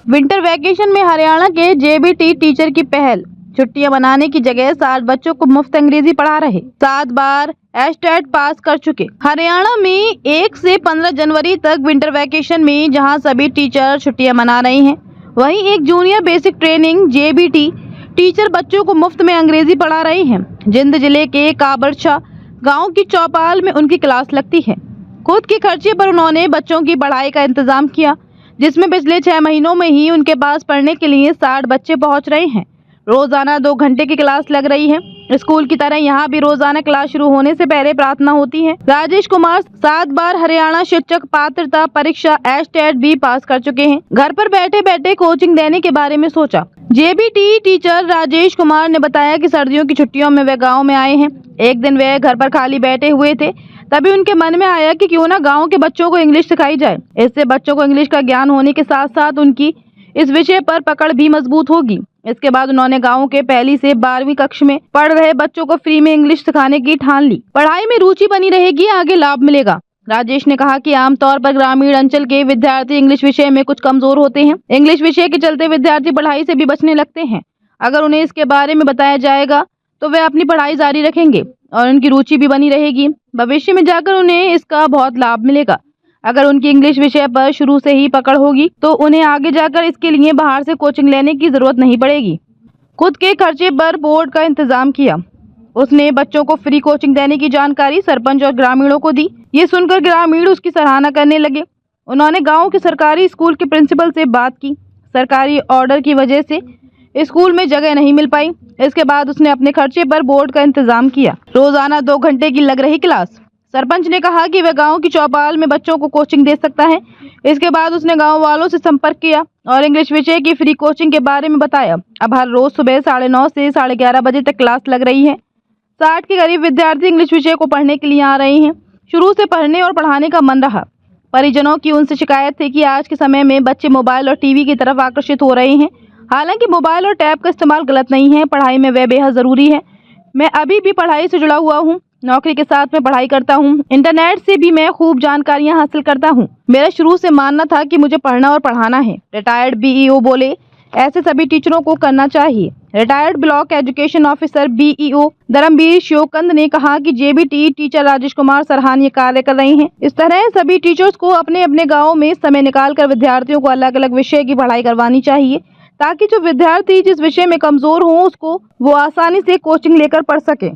Winter vacation में हरियाणा के JBT teacher की पहल, छुट्टियां मनाने की जगह 60 बच्चों को मुफ्त अंग्रेजी पढ़ा रहे, 7 बार एस्टेट पास कर चुके। हरियाणा में 1 से 15 जनवरी तक विंटर वैकेशन में जहां सभी टीचर छुट्टियां मना रहे हैं, वहीं एक junior basic training JBT teacher बच्चों को मुफ्त में अंग्रेजी पढ़ा रहे हैं। जिंद जिले के काबरछा गाँव की चौपाल में उनकी क्लास लगती है। खुद के खर्चे पर उन्होंने बच्चों की पढ़ाई का इंतजाम किया, जिसमें पिछले 6 महीनों में ही उनके पास पढ़ने के लिए 60 बच्चे पहुंच रहे हैं। रोजाना 2 घंटे की क्लास लग रही है। स्कूल की तरह यहाँ भी रोजाना क्लास शुरू होने से पहले प्रार्थना होती है। राजेश कुमार 7 बार हरियाणा शिक्षक पात्रता परीक्षा एस्टेट भी पास कर चुके हैं। घर पर बैठे बैठे कोचिंग देने के बारे में सोचा। जेबीटी टीचर राजेश कुमार ने बताया कि सर्दियों की छुट्टियों में वे गाँव में आए हैं। एक दिन वे घर पर खाली बैठे हुए थे, तभी उनके मन में आया कि क्यों ना गांव के बच्चों को इंग्लिश सिखाई जाए। इससे बच्चों को इंग्लिश का ज्ञान होने के साथ साथ उनकी इस विषय पर पकड़ भी मजबूत होगी। इसके बाद उन्होंने गांव के 1ली से 12वीं कक्षा में पढ़ रहे बच्चों को फ्री में इंग्लिश सिखाने की ठान ली। पढ़ाई में रुचि बनी रहेगी, आगे लाभ मिलेगा। राजेश ने कहा कि आमतौर पर ग्रामीण अंचल के विद्यार्थी इंग्लिश विषय में कुछ कमजोर होते हैं। इंग्लिश विषय के चलते विद्यार्थी पढ़ाई से भी बचने लगते हैं। अगर उन्हें इसके बारे में बताया जाएगा तो वे अपनी पढ़ाई जारी रखेंगे और उनकी रुचि भी बनी रहेगी। भविष्य में जाकर उन्हें इसका बहुत लाभ मिलेगा। अगर उनकी इंग्लिश विषय पर शुरू से ही पकड़ होगी तो उन्हें आगे जाकर इसके लिए बाहर से कोचिंग लेने की जरूरत नहीं पड़ेगी। खुद के खर्चे पर बोर्ड का इंतजाम किया। उसने बच्चों को फ्री कोचिंग देने की जानकारी सरपंच और ग्रामीणों को दी। ये सुनकर ग्रामीण उसकी सराहना करने लगे। उन्होंने गाँव के सरकारी स्कूल के प्रिंसिपल से बात की। सरकारी ऑर्डर की वजह से स्कूल में जगह नहीं मिल पाई। इसके बाद उसने अपने खर्चे पर बोर्ड का इंतजाम किया। रोजाना 2 घंटे की लग रही क्लास। सरपंच ने कहा कि वह गांव की चौपाल में बच्चों को कोचिंग दे सकता है। इसके बाद उसने गांव वालों से संपर्क किया और इंग्लिश विषय की फ्री कोचिंग के बारे में बताया। अब हर रोज सुबह 9:30 से 11:30 बजे तक क्लास लग रही है। 60 के करीब विद्यार्थी इंग्लिश विषय को पढ़ने के लिए आ रहे हैं। शुरू से पढ़ने और पढ़ाने का मन रहा। परिजनों की उनसे शिकायत थी कि आज के समय में बच्चे मोबाइल और टीवी की तरफ आकर्षित हो रहे हैं। हालांकि मोबाइल और टैब का इस्तेमाल गलत नहीं है, पढ़ाई में वह बेहद ज़रूरी है। मैं अभी भी पढ़ाई से जुड़ा हुआ हूँ, नौकरी के साथ मैं पढ़ाई करता हूँ। इंटरनेट से भी मैं खूब जानकारियाँ हासिल करता हूँ। मेरा शुरू से मानना था कि मुझे पढ़ना और पढ़ाना है। रिटायर्ड बीईओ बोले, ऐसे सभी टीचरों को करना चाहिए। Retired block education officer BEO Dharmvir Shivkand ने कहा कि जेबीटी टीचर राजेश कुमार सराहनीय कार्य कर रहे हैं। इस तरह सभी टीचर्स को अपने अपने गाँव में समय निकालकर विद्यार्थियों को अलग अलग विषय की पढ़ाई करवानी चाहिए, ताकि जो विद्यार्थी जिस विषय में कमजोर हो उसको वो आसानी से कोचिंग लेकर पढ़ सके।